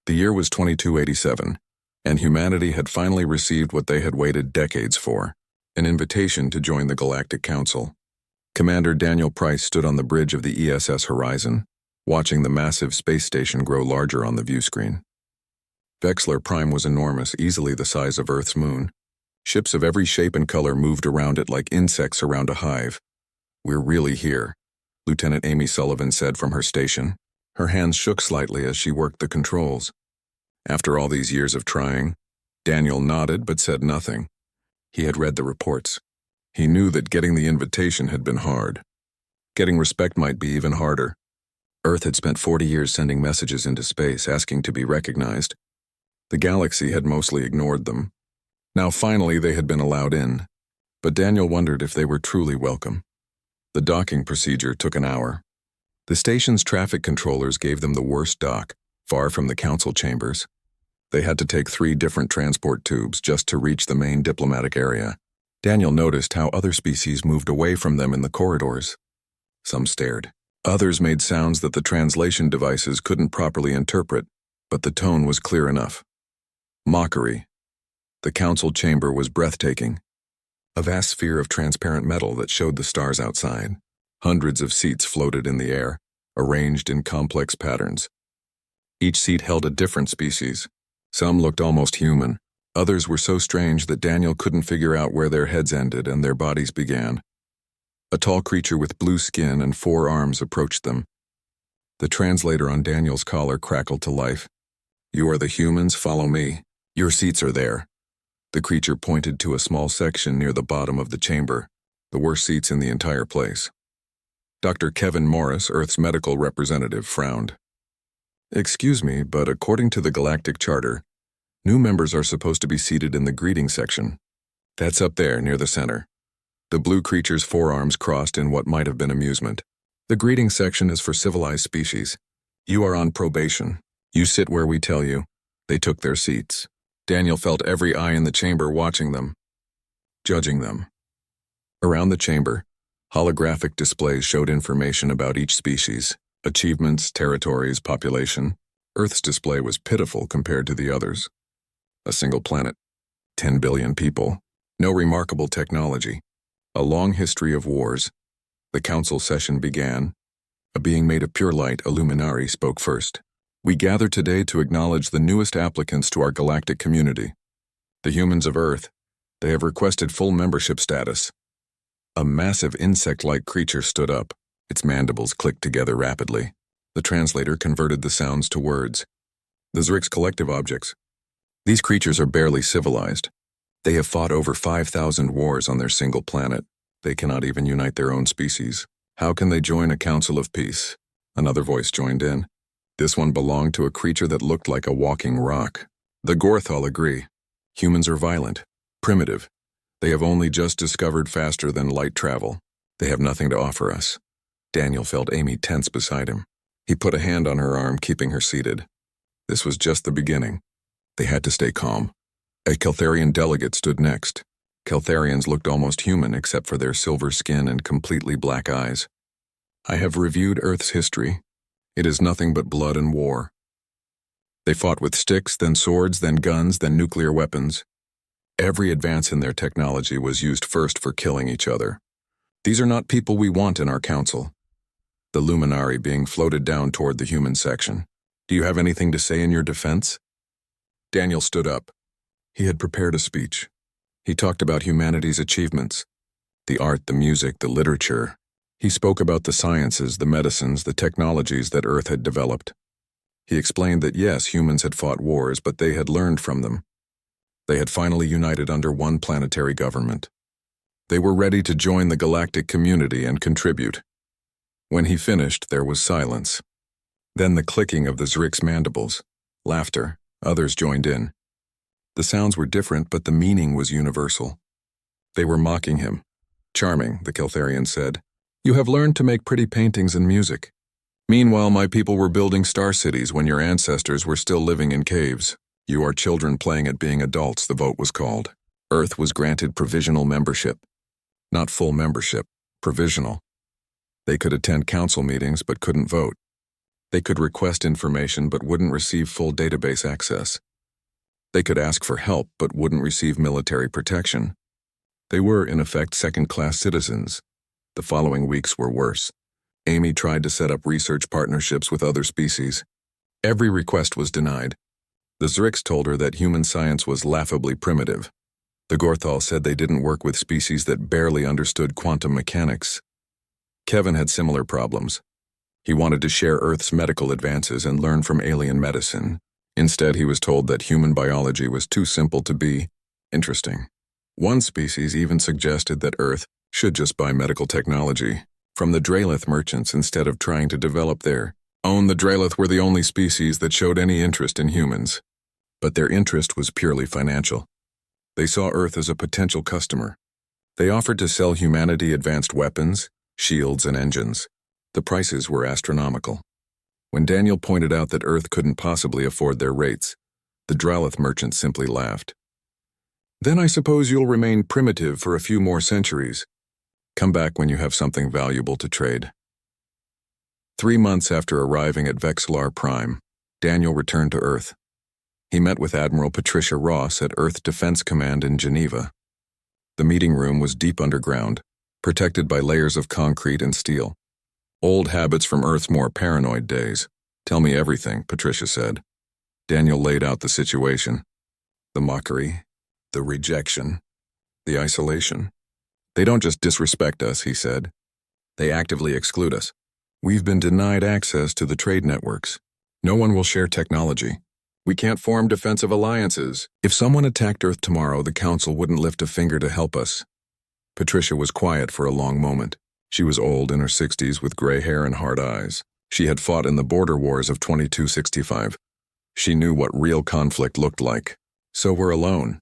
The year was 2287, and humanity had finally received what they had waited decades for, an invitation to join the Galactic Council. Commander Daniel Price stood on the bridge of the ESS Horizon, watching the massive space station grow larger on the viewscreen. Vexler Prime was enormous, easily the size of Earth's moon. Ships of every shape and color moved around it like insects around a hive. "We're really here," Lieutenant Amy Sullivan said from her station. Her hands shook slightly as she worked the controls. After all these years of trying, Daniel nodded but said nothing. He had read the reports. He knew that getting the invitation had been hard. Getting respect might be even harder. Earth had spent 40 years sending messages into space asking to be recognized. The galaxy had mostly ignored them. Now finally they had been allowed in, but Daniel wondered if they were truly welcome. The docking procedure took an hour. The station's traffic controllers gave them the worst dock, far from the council chambers. They had to take 3 different transport tubes just to reach the main diplomatic area. Daniel noticed how other species moved away from them in the corridors. Some stared. Others made sounds that the translation devices couldn't properly interpret, but the tone was clear enough. Mockery. The council chamber was breathtaking. A vast sphere of transparent metal that showed the stars outside. Hundreds of seats floated in the air, arranged in complex patterns. Each seat held a different species. Some looked almost human. Others were so strange that Daniel couldn't figure out where their heads ended and their bodies began. A tall creature with blue skin and 4 arms approached them. The translator on Daniel's collar crackled to life. "You are the humans, follow me. Your seats are there." The creature pointed to a small section near the bottom of the chamber, the worst seats in the entire place. Dr. Kevin Morris, Earth's medical representative, frowned. "Excuse me, but according to the Galactic Charter, new members are supposed to be seated in the greeting section. That's up there, near the center." The blue creature's forearms crossed in what might have been amusement. "The greeting section is for civilized species. You are on probation. You sit where we tell you." They took their seats. Daniel felt every eye in the chamber watching them, judging them. Around the chamber, holographic displays showed information about each species, achievements, territories, population. Earth's display was pitiful compared to the others. A single planet, 10 billion people, no remarkable technology, a long history of wars. The council session began. A being made of pure light, a luminary, spoke first. "We gather today to acknowledge the newest applicants to our galactic community. The humans of Earth. They have requested full membership status." A massive insect-like creature stood up. Its mandibles clicked together rapidly. The translator converted the sounds to words. "The Zrix collective objects. These creatures are barely civilized. They have fought over 5,000 wars on their single planet. They cannot even unite their own species. How can they join a council of peace?" Another voice joined in. This one belonged to a creature that looked like a walking rock. "The Gorthal agree. Humans are violent, primitive. They have only just discovered faster than light travel. They have nothing to offer us." Daniel felt Amy tense beside him. He put a hand on her arm, keeping her seated. This was just the beginning. They had to stay calm. A Keltharian delegate stood next. Keltharians looked almost human except for their silver skin and completely black eyes. "I have reviewed Earth's history. It is nothing but blood and war. They fought with sticks, then swords, then guns, then nuclear weapons. Every advance in their technology was used first for killing each other. These are not people we want in our council." The luminary being floated down toward the human section. "Do you have anything to say in your defense?" Daniel stood up. He had prepared a speech. He talked about humanity's achievements, the art, the music, the literature. He spoke about the sciences, the medicines, the technologies that Earth had developed. He explained that yes, humans had fought wars, but they had learned from them. They had finally united under one planetary government. They were ready to join the galactic community and contribute. When he finished, there was silence. Then the clicking of the Zrix mandibles, laughter. Others joined in. The sounds were different, but the meaning was universal. They were mocking him. "Charming," the Keltharian said. "You have learned to make pretty paintings and music. Meanwhile, my people were building star cities when your ancestors were still living in caves. You are children playing at being adults," the vote was called. Earth was granted provisional membership. Not full membership, provisional. They could attend council meetings but couldn't vote. They could request information but wouldn't receive full database access. They could ask for help but wouldn't receive military protection. They were, in effect, second-class citizens. The following weeks were worse. Amy tried to set up research partnerships with other species. Every request was denied. The Zriks told her that human science was laughably primitive. The Gorthal said they didn't work with species that barely understood quantum mechanics. Kevin had similar problems. He wanted to share Earth's medical advances and learn from alien medicine. Instead, he was told that human biology was too simple to be interesting. One species even suggested that Earth should just buy medical technology from the Dralith merchants instead of trying to develop their own. The Dralith were the only species that showed any interest in humans, but their interest was purely financial. They saw Earth as a potential customer. They offered to sell humanity advanced weapons, shields, and engines. The prices were astronomical. When Daniel pointed out that Earth couldn't possibly afford their rates, the Dralith merchants simply laughed. "Then I suppose you'll remain primitive for a few more centuries. Come back when you have something valuable to trade." 3 months after arriving at Vexlar Prime, Daniel returned to Earth. He met with Admiral Patricia Ross at Earth Defense Command in Geneva. The meeting room was deep underground, protected by layers of concrete and steel. "Old habits from Earth's more paranoid days. Tell me everything," Patricia said. Daniel laid out the situation. The mockery, the rejection, the isolation. "They don't just disrespect us," he said. "They actively exclude us. We've been denied access to the trade networks. No one will share technology. We can't form defensive alliances. If someone attacked Earth tomorrow, the Council wouldn't lift a finger to help us." Patricia was quiet for a long moment. She was old, in her 60s, with gray hair and hard eyes. She had fought in the border wars of 2265. She knew what real conflict looked like. "So we're alone."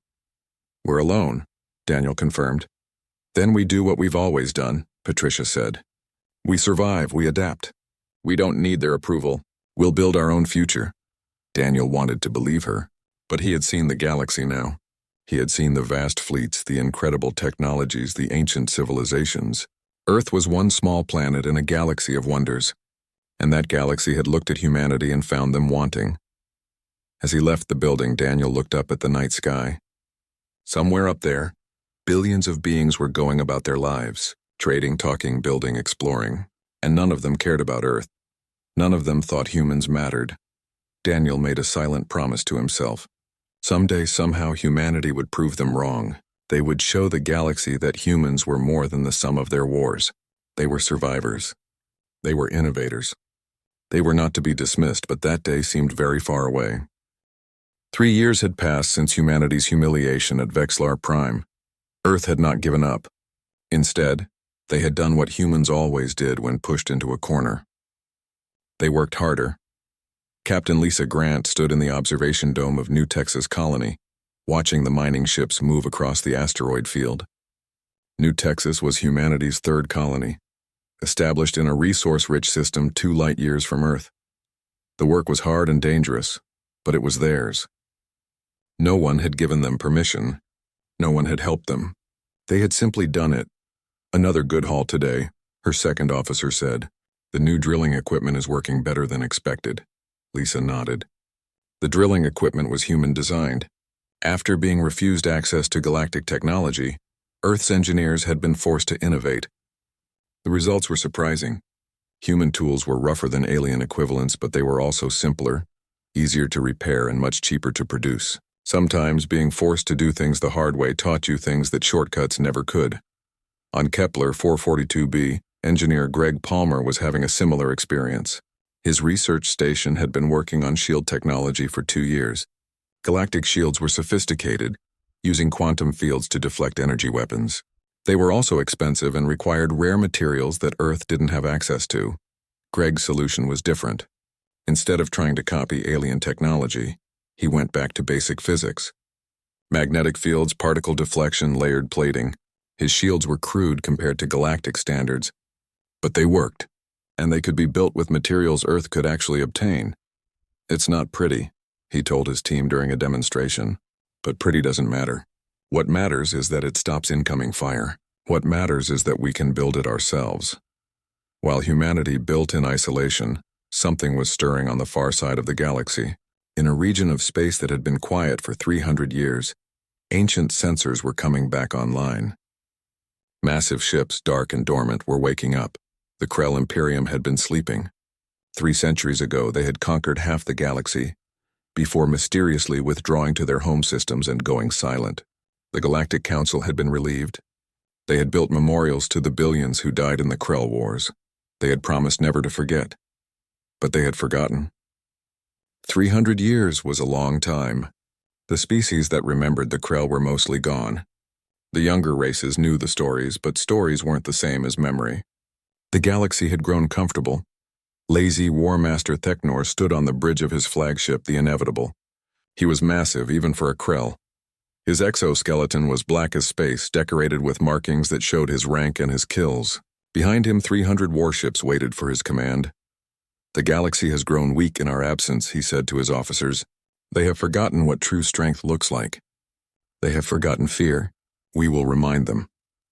"We're alone," Daniel confirmed. "Then we do what we've always done," Patricia said. "We survive, we adapt. We don't need their approval. We'll build our own future." Daniel wanted to believe her, but he had seen the galaxy now. He had seen the vast fleets, the incredible technologies, the ancient civilizations. Earth was one small planet in a galaxy of wonders, and that galaxy had looked at humanity and found them wanting. As he left the building, Daniel looked up at the night sky. Somewhere up there, billions of beings were going about their lives, trading, talking, building, exploring, and none of them cared about Earth. None of them thought humans mattered. Daniel made a silent promise to himself. Someday, somehow, humanity would prove them wrong. They would show the galaxy that humans were more than the sum of their wars. They were survivors. They were innovators. They were not to be dismissed, but that day seemed very far away. 3 years had passed since humanity's humiliation at Vexlar Prime. Earth had not given up. Instead, they had done what humans always did when pushed into a corner. They worked harder. Captain Lisa Grant stood in the observation dome of New Texas Colony, watching the mining ships move across the asteroid field. New Texas was humanity's third colony, established in a resource-rich system 2 light years from Earth. The work was hard and dangerous, but it was theirs. No one had given them permission. No one had helped them. They had simply done it. "Another good haul today," her second officer said. "The new drilling equipment is working better than expected." Lisa nodded. The drilling equipment was human-designed. After being refused access to galactic technology, Earth's engineers had been forced to innovate. The results were surprising. Human tools were rougher than alien equivalents, but they were also simpler, easier to repair, and much cheaper to produce. Sometimes being forced to do things the hard way taught you things that shortcuts never could. On Kepler 442b, engineer Greg Palmer was having a similar experience. His research station had been working on shield technology for 2 years. Galactic shields were sophisticated, using quantum fields to deflect energy weapons. They were also expensive and required rare materials that Earth didn't have access to. Greg's solution was different. Instead of trying to copy alien technology, he went back to basic physics. Magnetic fields, particle deflection, layered plating. His shields were crude compared to galactic standards, but they worked, and they could be built with materials Earth could actually obtain. "It's not pretty," he told his team during a demonstration, "but pretty doesn't matter. What matters is that it stops incoming fire. What matters is that we can build it ourselves." While humanity built in isolation, Something was stirring on the far side of the galaxy. In a region of space that had been quiet for 300 years, ancient sensors were coming back online. Massive ships, dark and dormant, were waking up. The Krell Imperium had been sleeping. 3 centuries ago, they had conquered half the galaxy, before mysteriously withdrawing to their home systems and going silent. The Galactic Council had been relieved. They had built memorials to the billions who died in the Krell Wars. They had promised never to forget. But they had forgotten. 300 years was a long time. The species that remembered the Krell were mostly gone. The younger races knew the stories, but stories weren't the same as memory. The galaxy had grown comfortable. Lazy War Master Thecnor stood on the bridge of his flagship, the Inevitable. He was massive, even for a Krell. His exoskeleton was black as space, decorated with markings that showed his rank and his kills. Behind him, 300 warships waited for his command. "The galaxy has grown weak in our absence," he said to his officers. "They have forgotten what true strength looks like. They have forgotten fear. We will remind them."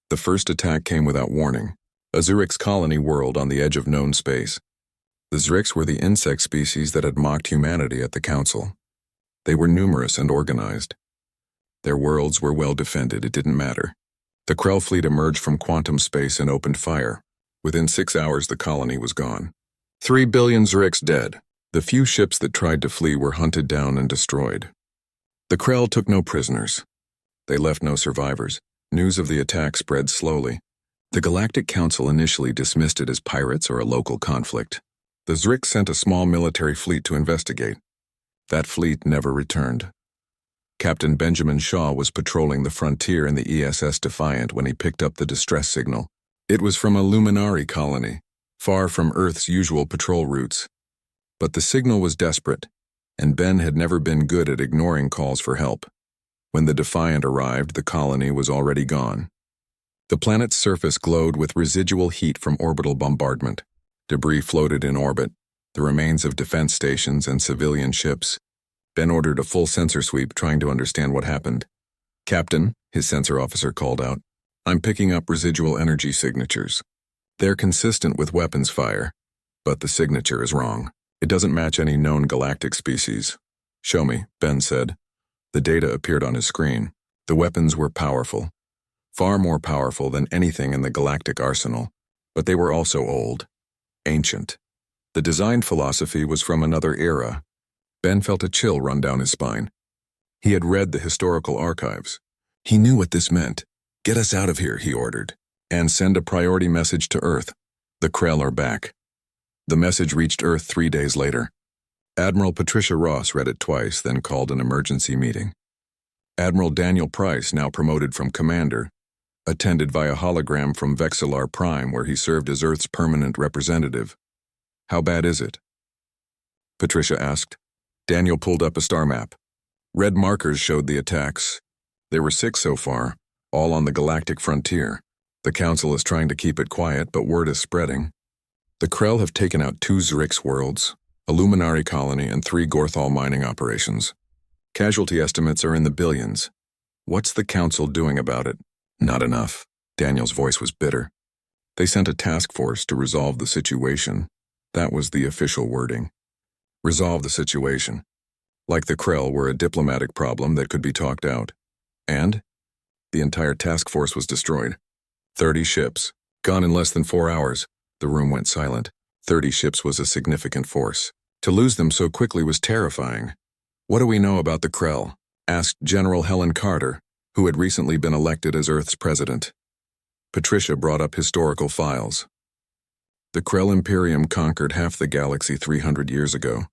The first attack came without warning. A Zurix colony whirled on the edge of known space. The Zurix were the insect species that had mocked humanity at the Council. They were numerous and organized. Their worlds were well defended, it didn't matter. The Krell fleet emerged from quantum space and opened fire. Within 6 hours, the colony was gone. 3 billion Zurix dead. The few ships that tried to flee were hunted down and destroyed. The Krell took no prisoners. They left no survivors. News of the attack spread slowly. The Galactic Council initially dismissed it as pirates or a local conflict. The Zurix sent a small military fleet to investigate. That fleet never returned. Captain Benjamin Shaw was patrolling the frontier in the ESS Defiant when he picked up the distress signal. It was from a Luminari colony, far from Earth's usual patrol routes. But the signal was desperate, and Ben had never been good at ignoring calls for help. When the Defiant arrived, the colony was already gone. The planet's surface glowed with residual heat from orbital bombardment. Debris floated in orbit, the remains of defense stations and civilian ships. Ben ordered a full sensor sweep, trying to understand what happened. "Captain," his sensor officer called out, "I'm picking up residual energy signatures. They're consistent with weapons fire, but the signature is wrong. It doesn't match any known galactic species." "Show me," Ben said. The data appeared on his screen. The weapons were powerful, far more powerful than anything in the galactic arsenal, but they were also old, ancient. The design philosophy was from another era. Ben felt a chill run down his spine. He had read the historical archives. He knew what this meant. "Get us out of here," he ordered, "and send a priority message to Earth. The Krell are back." The message reached Earth 3 days later. Admiral Patricia Ross read it twice, then called an emergency meeting. Admiral Daniel Price, now promoted from commander, attended via hologram from Vexillar Prime, where he served as Earth's permanent representative. "How bad is it?" Patricia asked. Daniel pulled up a star map. Red markers showed the attacks. There were 6 so far, all on the galactic frontier. The Council is trying to keep it quiet, but word is spreading. The Krell have taken out 2 Zurix worlds, a Luminari colony, and 3 Gorthal mining operations. Casualty estimates are in the billions. What's the Council doing about it? Not enough. Daniel's voice was bitter. They sent a task force to resolve the situation. That was the official wording. Resolve the situation. Like the Krell were a diplomatic problem that could be talked out. And the entire task force was destroyed. 30 ships, gone in less than 4 hours. The room went silent. 30 ships was a significant force. To lose them so quickly was terrifying. "What do we know about the Krell?" asked General Helen Carter, who had recently been elected as Earth's president. Patricia brought up historical files. The Krell Imperium conquered half the galaxy 300 years ago.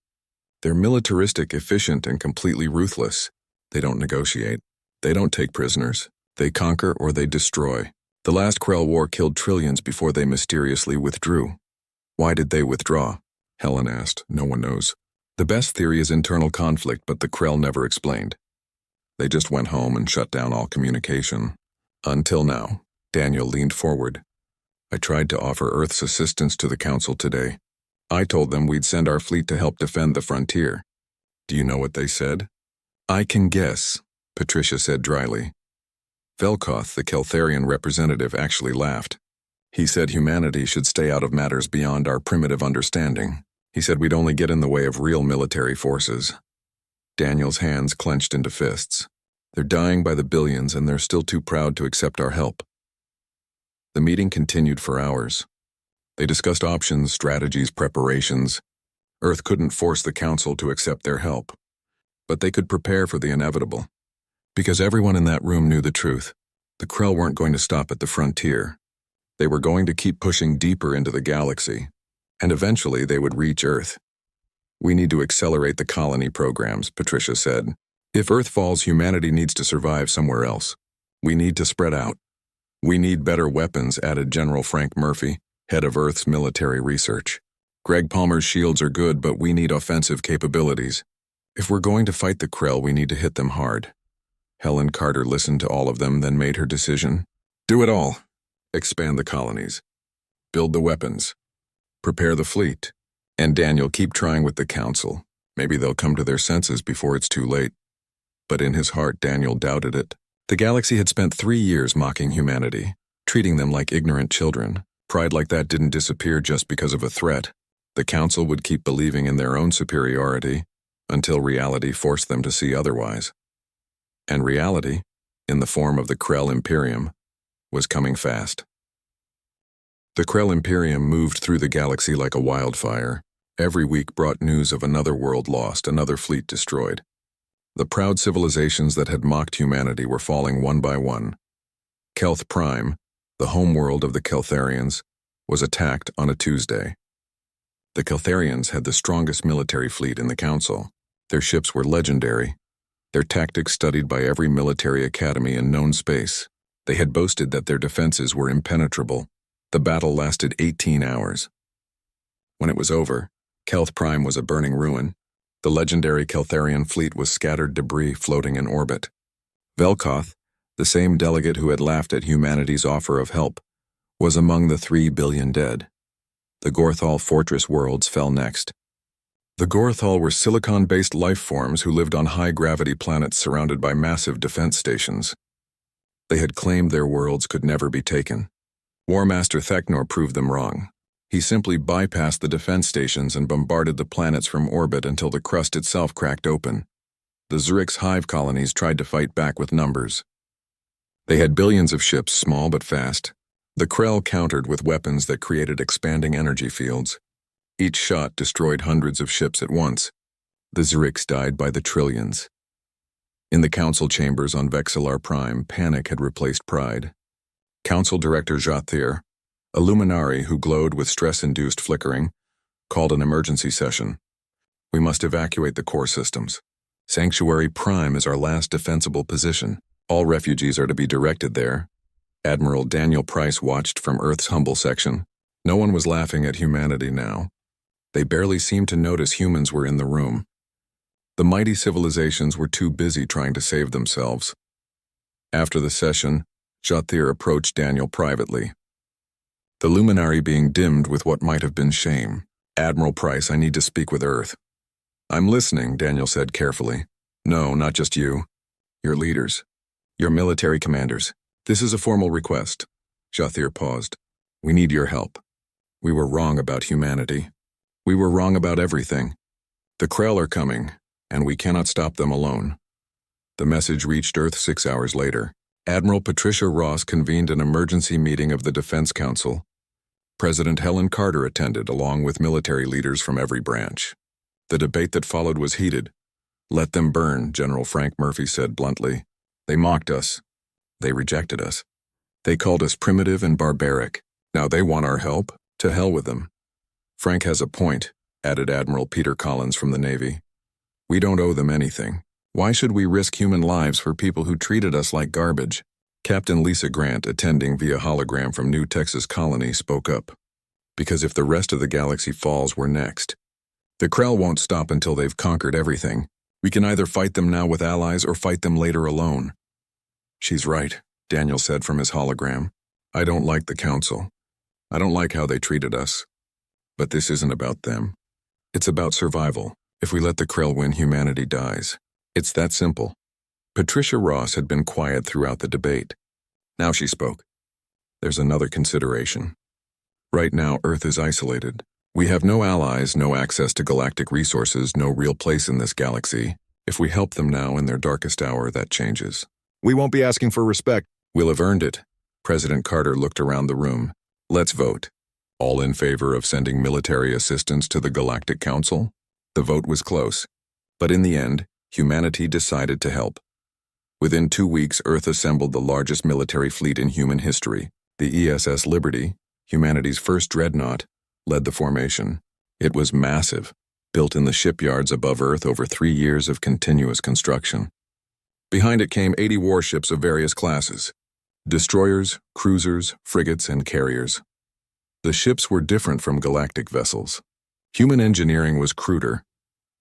They're militaristic, efficient, and completely ruthless. They don't negotiate. They don't take prisoners. They conquer or they destroy. The last Krell War killed trillions before they mysteriously withdrew. Why did they withdraw? Helen asked. No one knows. The best theory is internal conflict, but the Krell never explained. They just went home and shut down all communication. Until now. Daniel leaned forward. "I tried to offer Earth's assistance to the Council today. I told them we'd send our fleet to help defend the frontier. Do you know what they said?" "I can guess," Patricia said dryly. Velkoth, the Keltharian representative, actually laughed. He said humanity should stay out of matters beyond our primitive understanding. He said we'd only get in the way of real military forces. Daniel's hands clenched into fists. They're dying by the billions, and they're still too proud to accept our help. The meeting continued for hours. They discussed options, strategies, preparations. Earth couldn't force the Council to accept their help, but they could prepare for the inevitable. Because everyone in that room knew the truth. The Krell weren't going to stop at the frontier. They were going to keep pushing deeper into the galaxy, and eventually they would reach Earth. We need to accelerate the colony programs, Patricia said. If Earth falls, humanity needs to survive somewhere else. We need to spread out. We need better weapons, added General Frank Murphy, head of Earth's military research. Greg Palmer's shields are good, but we need offensive capabilities. If we're going to fight the Krell, we need to hit them hard. Helen Carter listened to all of them, then made her decision. Do it all. Expand the colonies. Build the weapons. Prepare the fleet. And Daniel, keep trying with the Council. Maybe they'll come to their senses before it's too late. But in his heart, Daniel doubted it. The galaxy had spent 3 years mocking humanity, treating them like ignorant children. Pride like that didn't disappear just because of a threat. The Council would keep believing in their own superiority until reality forced them to see otherwise. And reality, in the form of the Krell Imperium, was coming fast. The Krell Imperium moved through the galaxy like a wildfire. Every week brought news of another world lost, another fleet destroyed. The proud civilizations that had mocked humanity were falling one by one. Kelth Prime, the homeworld of the Keltharians, was attacked on a Tuesday. The Keltharians had the strongest military fleet in the Council. Their ships were legendary, their tactics studied by every military academy in known space. They had boasted that their defenses were impenetrable. The battle lasted 18 hours. When it was over, Kelth Prime was a burning ruin. The legendary Keltharian fleet was scattered debris floating in orbit. Velkoth, the same delegate who had laughed at humanity's offer of help, was among the 3 billion dead. The Gorthal fortress worlds fell next. The Gorthal were silicon-based life forms who lived on high-gravity planets surrounded by massive defense stations. They had claimed their worlds could never be taken. War Master Theknor proved them wrong. He simply bypassed the defense stations and bombarded the planets from orbit until the crust itself cracked open. The Zurich's hive colonies tried to fight back with numbers. They had billions of ships, small but fast. The Krell countered with weapons that created expanding energy fields. Each shot destroyed hundreds of ships at once. The Zurichs died by the trillions. In the Council chambers on Vexillar Prime, panic had replaced pride. Council Director Jathir, a luminary who glowed with stress-induced flickering, called an emergency session. We must evacuate the core systems. Sanctuary Prime is our last defensible position. All refugees are to be directed there. Admiral Daniel Price watched from Earth's humble section. No one was laughing at humanity now. They barely seemed to notice humans were in the room. The mighty civilizations were too busy trying to save themselves. After the session, Jathir approached Daniel privately. The luminary being dimmed with what might have been shame. Admiral Price, I need to speak with Earth. I'm listening, Daniel said carefully. No, not just you. Your leaders. Your military commanders. This is a formal request. Jathir paused. We need your help. We were wrong about humanity. We were wrong about everything. The Krell are coming, and we cannot stop them alone. The message reached Earth 6 hours later. Admiral Patricia Ross convened an emergency meeting of the Defense Council. President Helen Carter attended, along with military leaders from every branch. The debate that followed was heated. Let them burn, General Frank Murphy said bluntly. They mocked us. They rejected us. They called us primitive and barbaric. Now they want our help? To hell with them. Frank has a point, added Admiral Peter Collins from the Navy. We don't owe them anything. Why should we risk human lives for people who treated us like garbage? Captain Lisa Grant, attending via hologram from New Texas Colony, spoke up. Because if the rest of the galaxy falls, we're next. The Krell won't stop until they've conquered everything. We can either fight them now with allies or fight them later alone. She's right, Daniel said from his hologram. I don't like the Council. I don't like how they treated us. But this isn't about them. It's about survival. If we let the Krell win, humanity dies. It's that simple. Patricia Ross had been quiet throughout the debate. Now she spoke. There's another consideration. Right now, Earth is isolated. We have no allies, no access to galactic resources, no real place in this galaxy. If we help them now in their darkest hour, that changes. We won't be asking for respect. We'll have earned it. President Carter looked around the room. Let's vote. All in favor of sending military assistance to the Galactic Council? The vote was close. But in the end, humanity decided to help. Within 2 weeks, Earth assembled the largest military fleet in human history. The ESS Liberty, humanity's first dreadnought, led the formation. It was massive, built in the shipyards above Earth over 3 years of continuous construction. Behind it came 80 warships of various classes: destroyers, cruisers, frigates, and carriers. The ships were different from galactic vessels. Human engineering was cruder,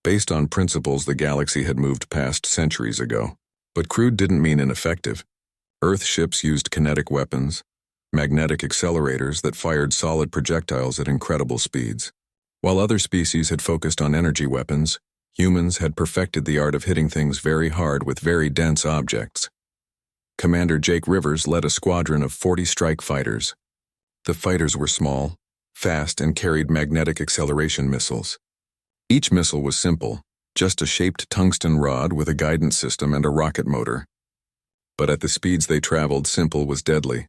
based on principles the galaxy had moved past centuries ago. But crude didn't mean ineffective. Earth ships used kinetic weapons, magnetic accelerators that fired solid projectiles at incredible speeds. While other species had focused on energy weapons, humans had perfected the art of hitting things very hard with very dense objects. Commander Jake Rivers led a squadron of 40 strike fighters. The fighters were small, fast, and carried magnetic acceleration missiles. Each missile was simple, just a shaped tungsten rod with a guidance system and a rocket motor. But at the speeds they traveled, simple was deadly.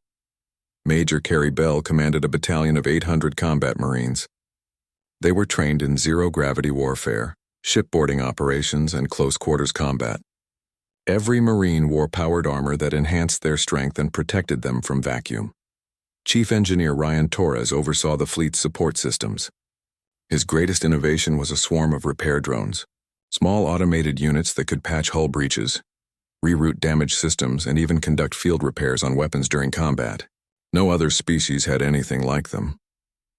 Major Carey Bell commanded a battalion of 800 combat marines. They were trained in zero-gravity warfare, shipboarding operations, and close-quarters combat. Every Marine wore powered armor that enhanced their strength and protected them from vacuum. Chief Engineer Ryan Torres oversaw the fleet's support systems. His greatest innovation was a swarm of repair drones, small automated units that could patch hull breaches, reroute damaged systems, and even conduct field repairs on weapons during combat. No other species had anything like them.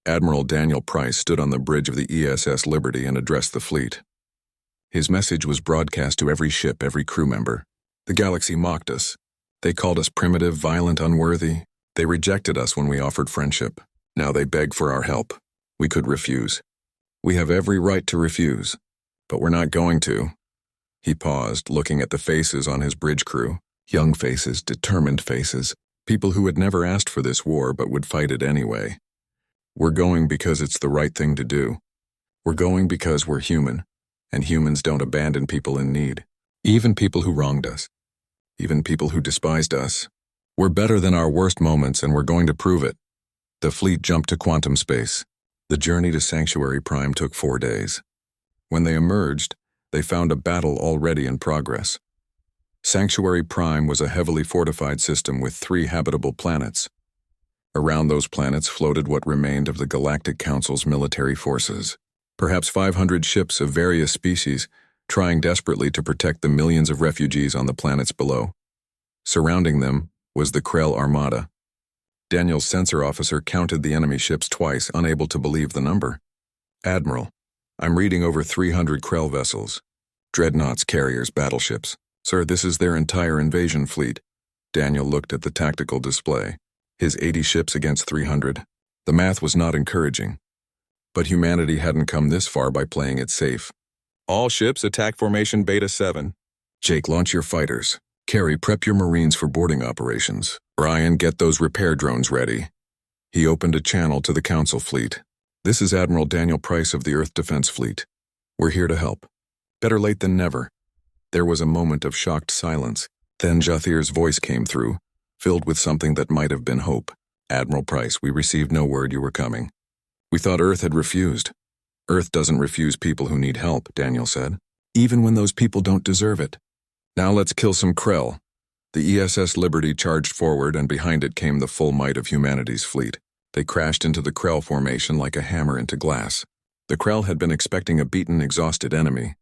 Admiral Daniel Price stood on the bridge of the ESS Liberty and addressed the fleet. His message was broadcast to every ship, every crew member. The galaxy mocked us. They called us primitive, violent, unworthy. They rejected us when we offered friendship. Now they beg for our help. We could refuse. We have every right to refuse, but we're not going to. He paused, looking at the faces on his bridge crew. Young faces, determined faces. People who had never asked for this war but would fight it anyway. We're going because it's the right thing to do. We're going because we're human, and humans don't abandon people in need. Even people who wronged us. Even people who despised us. We're better than our worst moments, and we're going to prove it. The fleet jumped to quantum space. The journey to Sanctuary Prime took 4 days. When they emerged, they found a battle already in progress. Sanctuary Prime was a heavily fortified system with 3 habitable planets. Around those planets floated what remained of the Galactic Council's military forces. Perhaps 500 ships of various species, trying desperately to protect the millions of refugees on the planets below. Surrounding them was the Krell Armada. Daniel's sensor officer counted the enemy ships twice, unable to believe the number. Admiral, I'm reading over 300 Krell vessels. Dreadnoughts, carriers, battleships. Sir, this is their entire invasion fleet. Daniel looked at the tactical display. His 80 ships against 300. The math was not encouraging. But humanity hadn't come this far by playing it safe. All ships attack formation Beta 7. Jake, launch your fighters. Carey, prep your Marines for boarding operations. Ryan, get those repair drones ready. He opened a channel to the Council fleet. This is Admiral Daniel Price of the Earth Defense Fleet. We're here to help. Better late than never. There was a moment of shocked silence. Then Jathir's voice came through, filled with something that might have been hope. Admiral Price, we received no word you were coming. We thought Earth had refused. Earth doesn't refuse people who need help, Daniel said, even when those people don't deserve it. Now let's kill some Krell. The ESS Liberty charged forward, and behind it came the full might of humanity's fleet. They crashed into the Krell formation like a hammer into glass. The Krell had been expecting a beaten, exhausted enemy.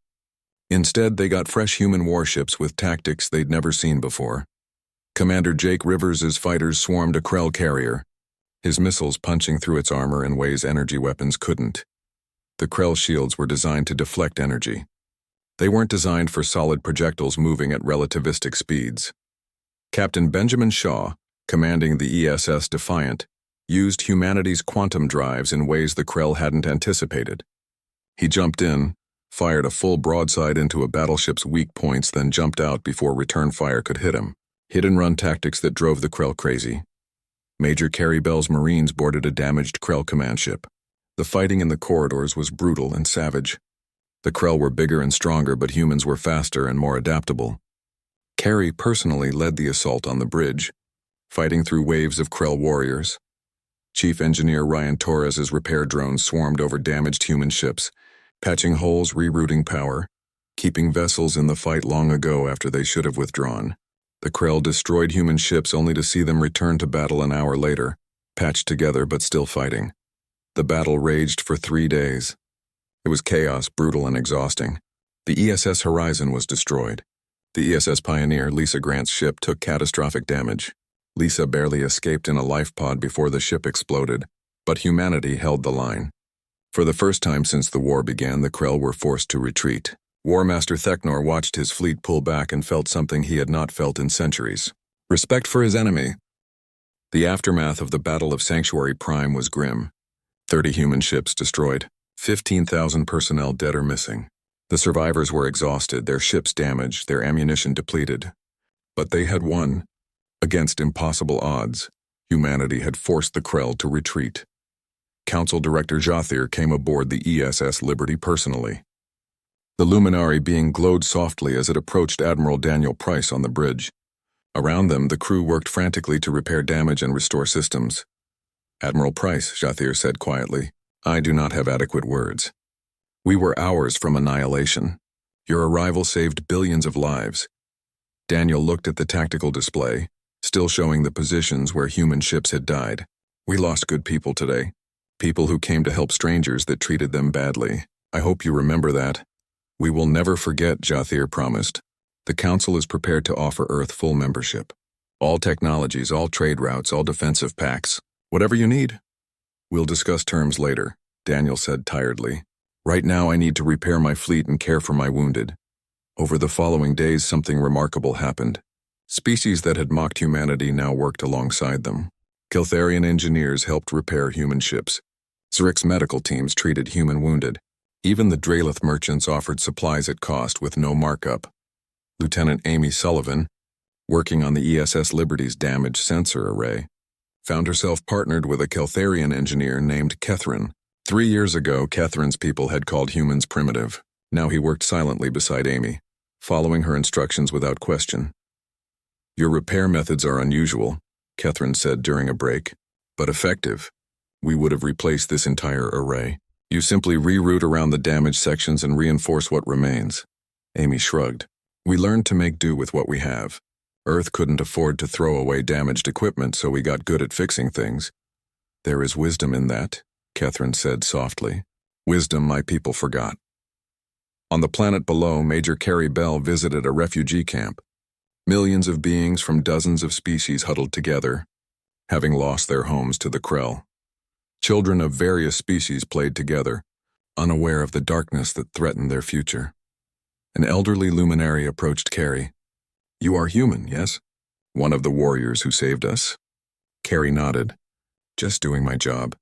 Instead, they got fresh human warships with tactics they'd never seen before. Commander Jake Rivers' fighters swarmed a Krell carrier, his missiles punching through its armor in ways energy weapons couldn't. The Krell shields were designed to deflect energy. They weren't designed for solid projectiles moving at relativistic speeds. Captain Benjamin Shaw, commanding the ESS Defiant, used humanity's quantum drives in ways the Krell hadn't anticipated. He jumped in, fired a full broadside into a battleship's weak points, then jumped out before return fire could hit him. Hit-and-run tactics that drove the Krell crazy. Major Carey Bell's Marines boarded a damaged Krell command ship. The fighting in the corridors was brutal and savage. The Krell were bigger and stronger, but humans were faster and more adaptable. Carrie personally led the assault on the bridge, fighting through waves of Krell warriors. Chief Engineer Ryan Torres's repair drones swarmed over damaged human ships, patching holes, rerouting power, keeping vessels in the fight long ago after they should have withdrawn. The Krell destroyed human ships only to see them return to battle an hour later, patched together but still fighting. The battle raged for 3 days. It was chaos, brutal and exhausting. The ESS Horizon was destroyed. The ESS Pioneer, Lisa Grant's ship, took catastrophic damage. Lisa barely escaped in a life pod before the ship exploded, but humanity held the line. For the first time since the war began, the Krell were forced to retreat. War Master Theknor watched his fleet pull back and felt something he had not felt in centuries: respect for his enemy. The aftermath of the Battle of Sanctuary Prime was grim. 30 human ships destroyed, 15,000 personnel dead or missing. The survivors were exhausted, their ships damaged, their ammunition depleted. But they had won. Against impossible odds, humanity had forced the Krell to retreat. Council Director Jothir came aboard the ESS Liberty personally. The luminary being glowed softly as it approached Admiral Daniel Price on the bridge. Around them, the crew worked frantically to repair damage and restore systems. "Admiral Price," Jothir said quietly, "I do not have adequate words. We were hours from annihilation. Your arrival saved billions of lives." Daniel looked at the tactical display, still showing the positions where human ships had died. "We lost good people today. People who came to help strangers that treated them badly. I hope you remember that." "We will never forget," Jothir promised. "The Council is prepared to offer Earth full membership. All technologies, all trade routes, all defensive pacts. Whatever you need." "We'll discuss terms later," Daniel said tiredly. "Right now I need to repair my fleet and care for my wounded." Over the following days, something remarkable happened. Species that had mocked humanity now worked alongside them. Keltharian engineers helped repair human ships. Zrick's medical teams treated human wounded. Even the Draelith merchants offered supplies at cost with no markup. Lieutenant Amy Sullivan, working on the ESS Liberty's damaged sensor array, found herself partnered with a Keltharian engineer named Kethrin. 3 years ago, Kethrin's people had called humans primitive. Now he worked silently beside Amy, following her instructions without question. "Your repair methods are unusual," Kethrin said during a break, "but effective. We would have replaced this entire array. You simply reroute around the damaged sections and reinforce what remains." Amy shrugged. "We learned to make do with what we have. Earth couldn't afford to throw away damaged equipment, so we got good at fixing things." "There is wisdom in that," Kethrin said softly. "Wisdom my people forgot." On the planet below, Major Carrie Bell visited a refugee camp. Millions of beings from dozens of species huddled together, having lost their homes to the Krell. Children of various species played together, unaware of the darkness that threatened their future. An elderly luminary approached Carrie. "You are human, yes? One of the warriors who saved us?" Carrie nodded. "Just doing my job."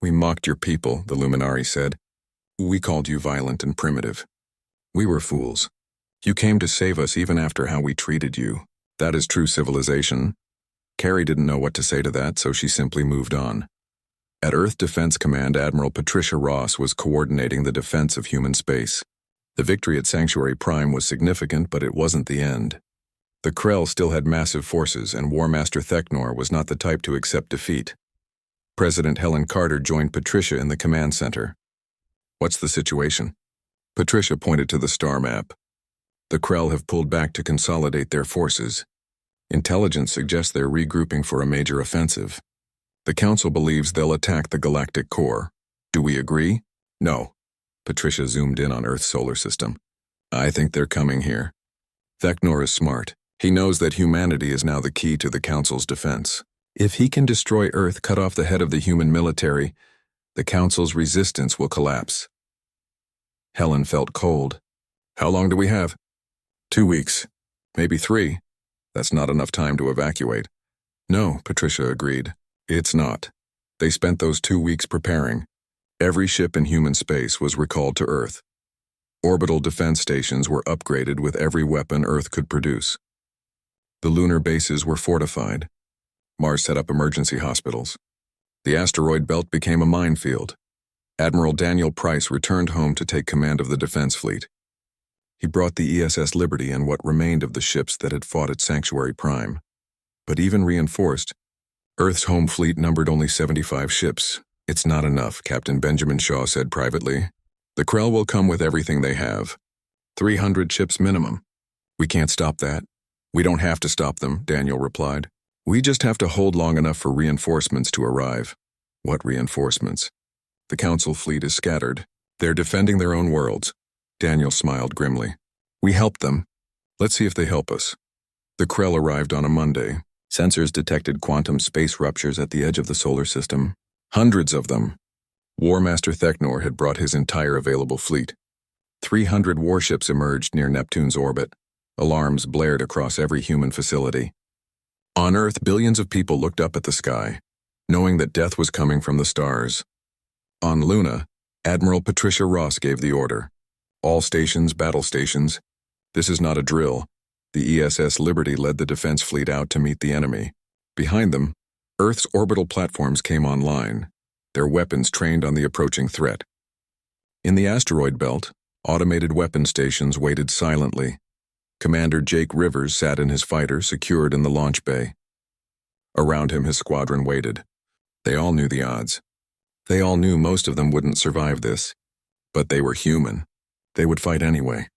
"We mocked your people," the luminary said. "We called you violent and primitive. We were fools. You came to save us even after how we treated you. That is true civilization." Carrie didn't know what to say to that, so she simply moved on. At Earth Defense Command, Admiral Patricia Ross was coordinating the defense of human space. The victory at Sanctuary Prime was significant, but it wasn't the end. The Krell still had massive forces, and War Master Theknor was not the type to accept defeat. President Helen Carter joined Patricia in the command center. "What's the situation?" Patricia pointed to the star map. "The Krell have pulled back to consolidate their forces. Intelligence suggests they're regrouping for a major offensive. The Council believes they'll attack the galactic core. Do we agree?" "No." Patricia zoomed in on Earth's solar system. "I think they're coming here." Theknor is smart. He knows that humanity is now the key to the Council's defense. If he can destroy Earth, cut off the head of the human military, the Council's resistance will collapse. Helen felt cold. "How long do we have?" 2 weeks. Maybe 3. That's not enough time to evacuate." "No," Patricia agreed. "It's not. They spent those 2 weeks preparing. Every ship in human space was recalled to Earth. Orbital defense stations were upgraded with every weapon Earth could produce. The lunar bases were fortified. Mars set up emergency hospitals. The asteroid belt became a minefield. Admiral Daniel Price returned home to take command of the defense fleet. He brought the ESS Liberty and what remained of the ships that had fought at Sanctuary Prime. But even reinforced, Earth's home fleet numbered only 75 ships. "It's not enough," Captain Benjamin Shaw said privately. "The Krell will come with everything they have. 300 ships minimum. We can't stop that." "We don't have to stop them," Daniel replied. "We just have to hold long enough for reinforcements to arrive." "What reinforcements?" "The Council fleet is scattered. They're defending their own worlds." Daniel smiled grimly. "We helped them. Let's see if they help us." The Krell arrived on a Monday. Sensors detected quantum space ruptures at the edge of the solar system. Hundreds of them. War Master Theknor had brought his entire available fleet. 300 warships emerged near Neptune's orbit. Alarms blared across every human facility. On Earth, billions of people looked up at the sky, knowing that death was coming from the stars. On Luna, Admiral Patricia Ross gave the order. "All stations, battle stations. This is not a drill." The ESS Liberty led the defense fleet out to meet the enemy. Behind them, Earth's orbital platforms came online, their weapons trained on the approaching threat. In the asteroid belt, automated weapon stations waited silently. Commander Jake Rivers sat in his fighter, secured in the launch bay. Around him, his squadron waited. They all knew the odds. They all knew most of them wouldn't survive this. But they were human. They would fight anyway.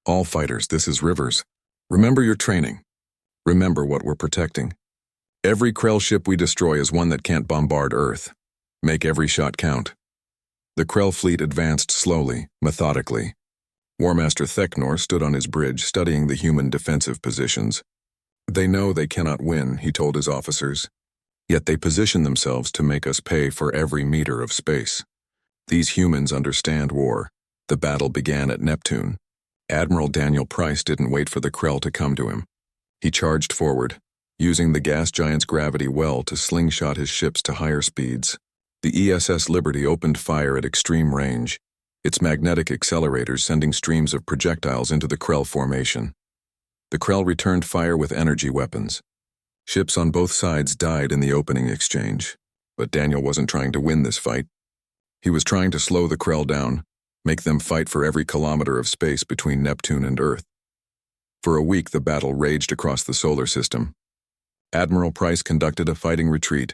"All fighters, this is Rivers. Remember your training. Remember what we're protecting. Every Krell ship we destroy is one that can't bombard Earth. Make every shot count." The Krell fleet advanced slowly, methodically. War Master Theknor stood on his bridge, studying the human defensive positions. "They know they cannot win," he told his officers. "Yet they position themselves to make us pay for every meter of space. These humans understand war." The battle began at Neptune. Admiral Daniel Price didn't wait for the Krell to come to him. He charged forward, using the gas giant's gravity well to slingshot his ships to higher speeds. The ESS Liberty opened fire at extreme range, its magnetic accelerators sending streams of projectiles into the Krell formation. The Krell returned fire with energy weapons. Ships on both sides died in the opening exchange, but Daniel wasn't trying to win this fight. He was trying to slow the Krell down, make them fight for every kilometer of space between Neptune and Earth. For a week, the battle raged across the solar system. Admiral Price conducted a fighting retreat,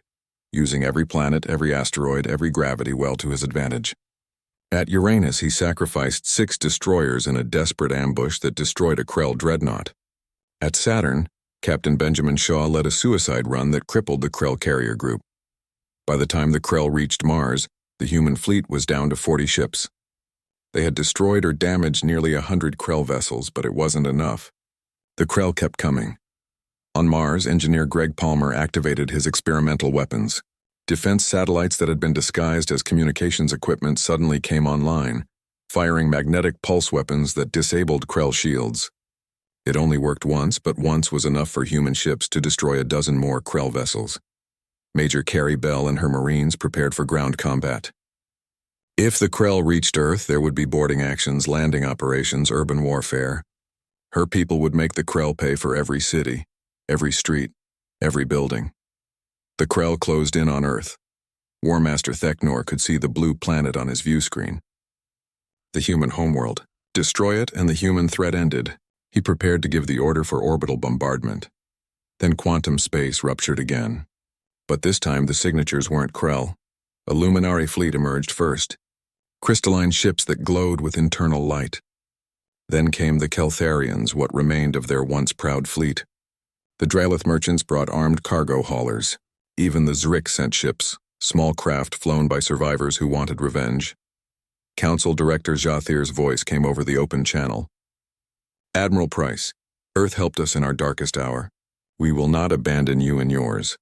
using every planet, every asteroid, every gravity well to his advantage. At Uranus, he sacrificed 6 destroyers in a desperate ambush that destroyed a Krell dreadnought. At Saturn, Captain Benjamin Shaw led a suicide run that crippled the Krell carrier group. By the time the Krell reached Mars, the human fleet was down to 40 ships. They had destroyed or damaged nearly 100 Krell vessels, but it wasn't enough. The Krell kept coming. On Mars, engineer Greg Palmer activated his experimental weapons. Defense satellites that had been disguised as communications equipment suddenly came online, firing magnetic pulse weapons that disabled Krell shields. It only worked once, but once was enough for human ships to destroy a dozen more Krell vessels. Major Carrie Bell and her Marines prepared for ground combat. If the Krell reached Earth, there would be boarding actions, landing operations, urban warfare. Her people would make the Krell pay for every city, every street, every building. The Krell closed in on Earth. War Master Theknor could see the blue planet on his view screen. The human homeworld. Destroy it and the human threat ended. He prepared to give the order for orbital bombardment. Then quantum space ruptured again. But this time the signatures weren't Krell. A luminary fleet emerged first. Crystalline ships that glowed with internal light. Then came the Keltharians, what remained of their once proud fleet. The Dralith merchants brought armed cargo haulers. Even the Zrik sent ships, small craft flown by survivors who wanted revenge. Council Director Jathir's voice came over the open channel. "Admiral Price, Earth helped us in our darkest hour. We will not abandon you and yours."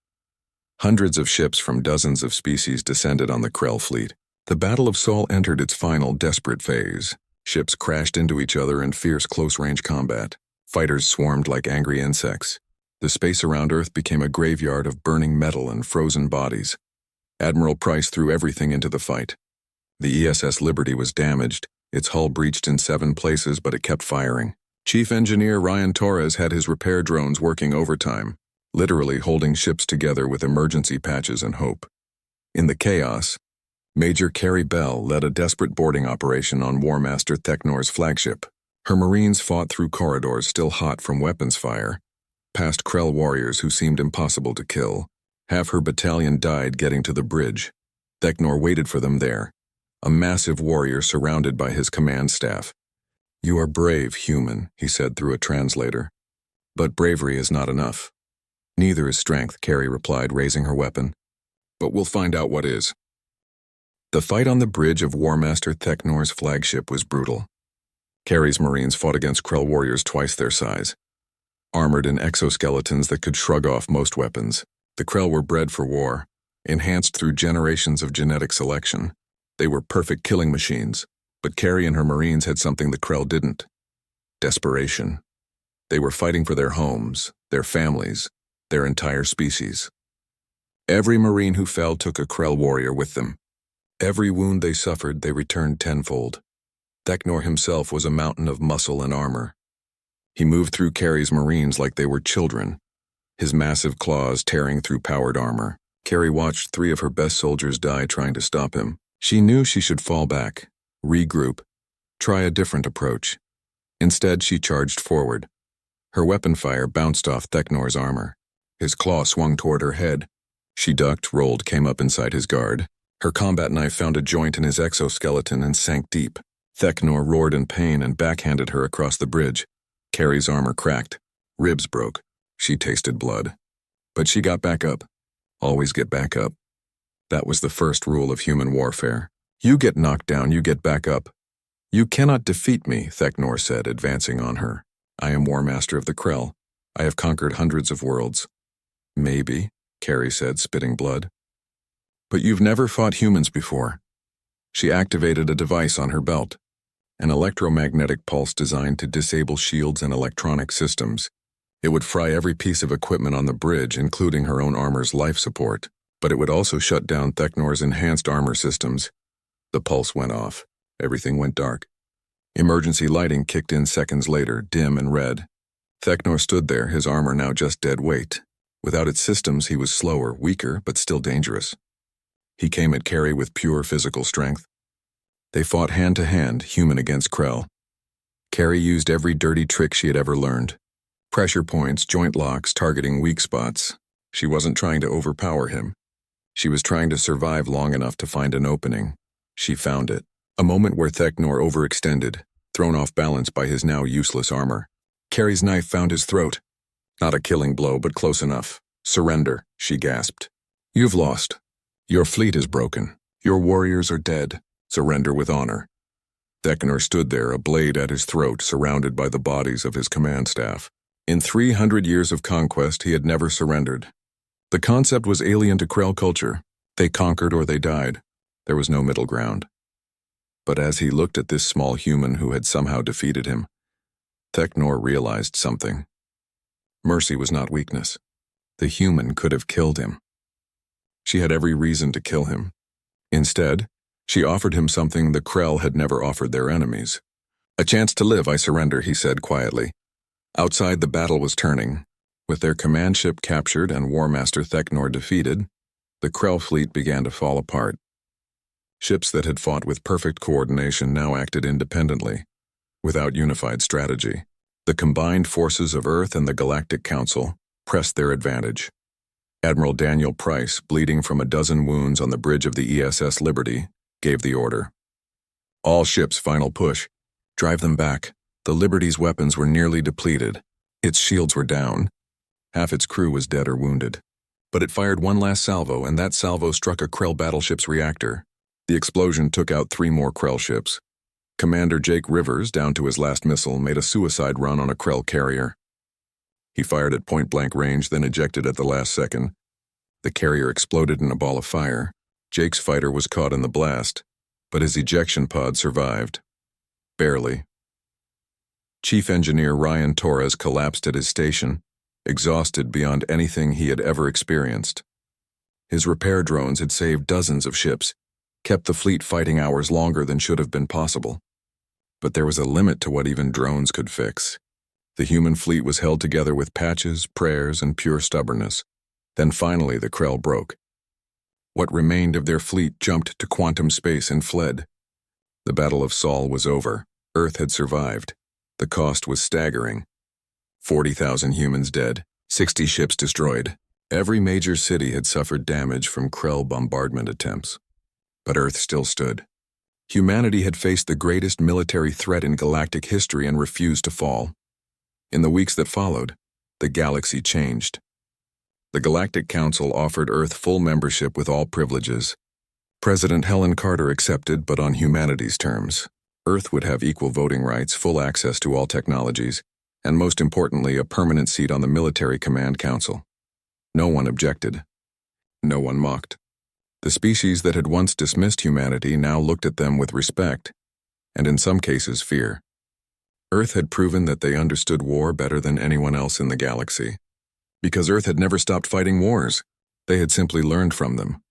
Hundreds of ships from dozens of species descended on the Krell fleet. The Battle of Sol entered its final desperate phase. Ships crashed into each other in fierce close-range combat. Fighters swarmed like angry insects. The space around Earth became a graveyard of burning metal and frozen bodies. Admiral Price threw everything into the fight. The ESS Liberty was damaged, its hull breached in 7 places, but it kept firing. Chief Engineer Ryan Torres had his repair drones working overtime, literally holding ships together with emergency patches and hope. In the chaos, Major Carrie Bell led a desperate boarding operation on War Master Theknor's flagship. Her Marines fought through corridors still hot from weapons fire, past Krell warriors who seemed impossible to kill. Half her battalion died getting to the bridge. Theknor waited for them there, a massive warrior surrounded by his command staff. "You are brave, human," he said through a translator. "But bravery is not enough." "Neither is strength," Carrie replied, raising her weapon. "But we'll find out what is." The fight on the bridge of War Master Theknor's flagship was brutal. Carrie's Marines fought against Krell warriors twice their size, armored in exoskeletons that could shrug off most weapons. The Krell were bred for war, enhanced through generations of genetic selection. They were perfect killing machines, but Carrie and her Marines had something the Krell didn't: desperation. They were fighting for their homes, their families, their entire species. Every Marine who fell took a Krell warrior with them. Every wound they suffered, they returned tenfold. Theknor himself was a mountain of muscle and armor. He moved through Carrie's Marines like they were children, his massive claws tearing through powered armor. Carrie watched 3 of her best soldiers die trying to stop him. She knew she should fall back, regroup, try a different approach. Instead, she charged forward. Her weapon fire bounced off Theknor's armor. His claw swung toward her head. She ducked, rolled, came up inside his guard. Her combat knife found a joint in his exoskeleton and sank deep. Theknor roared in pain and backhanded her across the bridge. Carrie's armor cracked. Ribs broke. She tasted blood. But she got back up. Always get back up. That was the first rule of human warfare. You get knocked down, you get back up. "You cannot defeat me," Theknor said, advancing on her. "I am War Master of the Krell. I have conquered hundreds of worlds." "Maybe," Carrie said, spitting blood. "But you've never fought humans before." She activated a device on her belt, an electromagnetic pulse designed to disable shields and electronic systems. It would fry every piece of equipment on the bridge, including her own armor's life support, but it would also shut down Theknor's enhanced armor systems. The pulse went off. Everything went dark. Emergency lighting kicked in seconds later, dim and red. Theknor stood there, his armor now just dead weight. Without its systems, he was slower, weaker, but still dangerous. He came at Carrie with pure physical strength. They fought hand-to-hand, human against Krell. Carrie used every dirty trick she had ever learned. Pressure points, joint locks, targeting weak spots. She wasn't trying to overpower him. She was trying to survive long enough to find an opening. She found it. A moment where Theknor overextended, thrown off balance by his now useless armor. Carrie's knife found his throat. Not a killing blow, but close enough. "Surrender," she gasped. "You've lost. Your fleet is broken. Your warriors are dead. Surrender with honor." Theknor stood there, a blade at his throat, surrounded by the bodies of his command staff. In 300 years of conquest, he had never surrendered. The concept was alien to Krell culture. They conquered or they died. There was no middle ground. But as he looked at this small human who had somehow defeated him, Theknor realized something. Mercy was not weakness. The human could have killed him. She had every reason to kill him. Instead, she offered him something the Krell had never offered their enemies. "A chance to live, I surrender," he said quietly. Outside, the battle was turning. With their command ship captured and War Master Theknor defeated, the Krell fleet began to fall apart. Ships that had fought with perfect coordination now acted independently, without unified strategy. The combined forces of Earth and the Galactic Council pressed their advantage. Admiral Daniel Price, bleeding from a dozen wounds on the bridge of the ESS Liberty, gave the order. "All ships, final push. Drive them back." The Liberty's weapons were nearly depleted. Its shields were down. Half its crew was dead or wounded. But it fired one last salvo, and that salvo struck a Krell battleship's reactor. The explosion took out 3 more Krell ships. Commander Jake Rivers, down to his last missile, made a suicide run on a Krell carrier. He fired at point-blank range, then ejected at the last second. The carrier exploded in a ball of fire. Jake's fighter was caught in the blast, but his ejection pod survived. Barely. Chief Engineer Ryan Torres collapsed at his station, exhausted beyond anything he had ever experienced. His repair drones had saved dozens of ships, kept the fleet fighting hours longer than should have been possible. But there was a limit to what even drones could fix. The human fleet was held together with patches, prayers, and pure stubbornness. Then finally the Krell broke. What remained of their fleet jumped to quantum space and fled. The Battle of Sol was over. Earth had survived. The cost was staggering. 40,000 humans dead, 60 ships destroyed. Every major city had suffered damage from Krell bombardment attempts. But Earth still stood. Humanity had faced the greatest military threat in galactic history and refused to fall. In the weeks that followed, the galaxy changed. The Galactic Council offered Earth full membership with all privileges. President Helen Carter accepted, but on humanity's terms. Earth would have equal voting rights, full access to all technologies, and most importantly, a permanent seat on the Military Command Council. No one objected. No one mocked. The species that had once dismissed humanity now looked at them with respect, and in some cases fear. Earth had proven that they understood war better than anyone else in the galaxy. Because Earth had never stopped fighting wars, they had simply learned from them.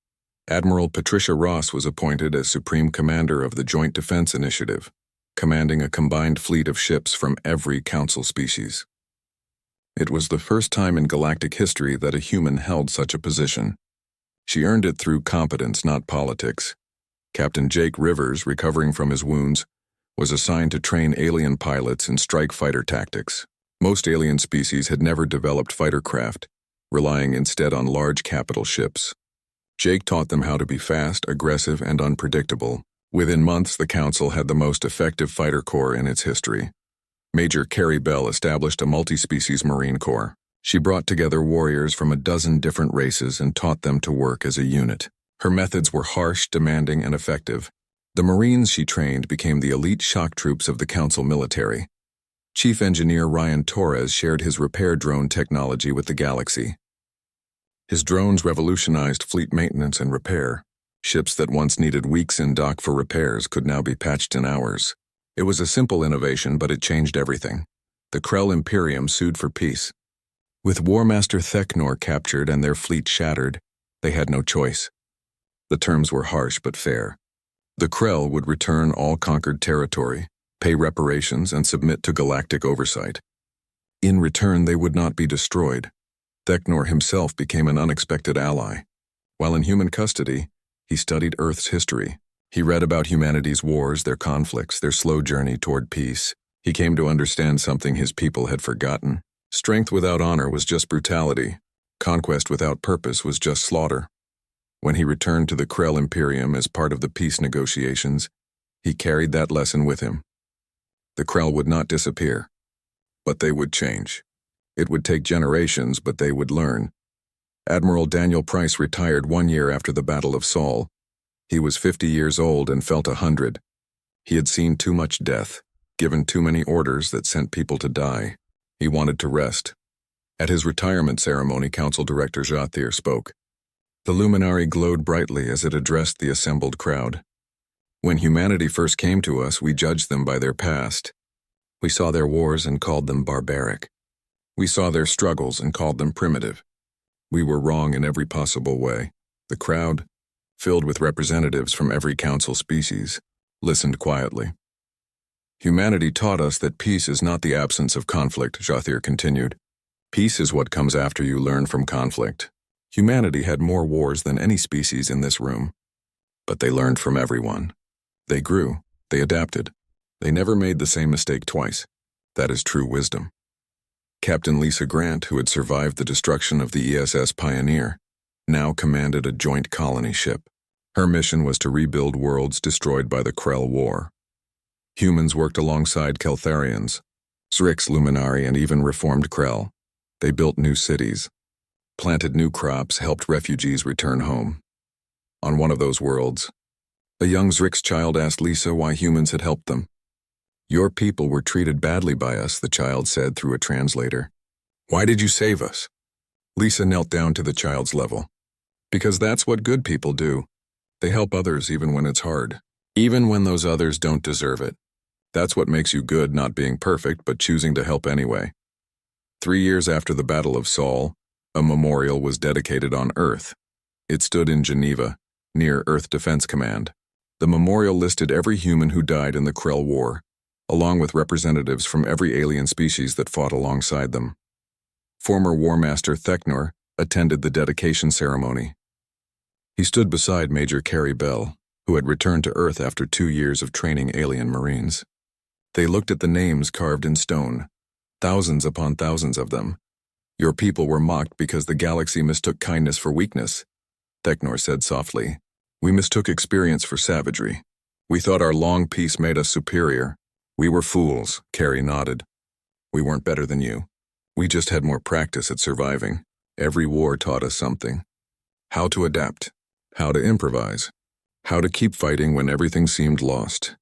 Admiral Patricia Ross was appointed as Supreme Commander of the Joint Defense Initiative, commanding a combined fleet of ships from every Council species. It was the first time in galactic history that a human held such a position. She earned it through competence, not politics. Captain Jake Rivers, recovering from his wounds, was assigned to train alien pilots in strike fighter tactics. Most alien species had never developed fighter craft, relying instead on large capital ships. Jake taught them how to be fast, aggressive, and unpredictable. Within months, the Council had the most effective fighter corps in its history. Major Carrie Bell established a multi-species Marine Corps. She brought together warriors from a dozen different races and taught them to work as a unit. Her methods were harsh, demanding, and effective. The Marines she trained became the elite shock troops of the Council military. Chief Engineer Ryan Torres shared his repair drone technology with the galaxy. His drones revolutionized fleet maintenance and repair. Ships that once needed weeks in dock for repairs could now be patched in hours. It was a simple innovation, but it changed everything. The Krell Imperium sued for peace. With War Master Theknor captured and their fleet shattered, they had no choice. The terms were harsh but fair. The Krell would return all conquered territory, pay reparations, and submit to galactic oversight. In return, they would not be destroyed. Theknor himself became an unexpected ally. While in human custody, he studied Earth's history. He read about humanity's wars, their conflicts, their slow journey toward peace. He came to understand something his people had forgotten. Strength without honor was just brutality. Conquest without purpose was just slaughter. When he returned to the Krell Imperium as part of the peace negotiations, he carried that lesson with him. The Krell would not disappear, but they would change. It would take generations, but they would learn. Admiral Daniel Price retired 1 year after the Battle of Sol. He was 50 years old and felt 100. He had seen too much death, given too many orders that sent people to die. He wanted to rest. At his retirement ceremony, Council Director Jathir spoke. The luminary glowed brightly as it addressed the assembled crowd. When humanity first came to us, we judged them by their past. We saw their wars and called them barbaric. We saw their struggles and called them primitive. We were wrong in every possible way. The crowd, filled with representatives from every council species, listened quietly. Humanity taught us that peace is not the absence of conflict, Jathir continued. Peace is what comes after you learn from conflict. Humanity had more wars than any species in this room. But they learned from everyone. They grew. They adapted. They never made the same mistake twice. That is true wisdom. Captain Lisa Grant, who had survived the destruction of the ESS Pioneer, now commanded a joint colony ship. Her mission was to rebuild worlds destroyed by the Krell War. Humans worked alongside Keltharians, Zrix Luminari, and even reformed Krell. They built new cities, planted new crops, helped refugees return home. On one of those worlds, a young Zrix child asked Lisa why humans had helped them. Your people were treated badly by us, the child said through a translator. Why did you save us? Lisa knelt down to the child's level. Because that's what good people do. They help others even when it's hard, even when those others don't deserve it. That's what makes you good, not being perfect, but choosing to help anyway. 3 years after the Battle of Sol, a memorial was dedicated on Earth. It stood in Geneva, near Earth Defense Command. The memorial listed every human who died in the Krell War, along with representatives from every alien species that fought alongside them. Former War Master Theknor attended the dedication ceremony. He stood beside Major Carrie Bell, who had returned to Earth after 2 years of training alien Marines. They looked at the names carved in stone, thousands upon thousands of them. Your people were mocked because the galaxy mistook kindness for weakness, Thecnor said softly. We mistook experience for savagery. We thought our long peace made us superior. We were fools, Carrie nodded. We weren't better than you. We just had more practice at surviving. Every war taught us something. How to adapt. How to improvise. How to keep fighting when everything seemed lost.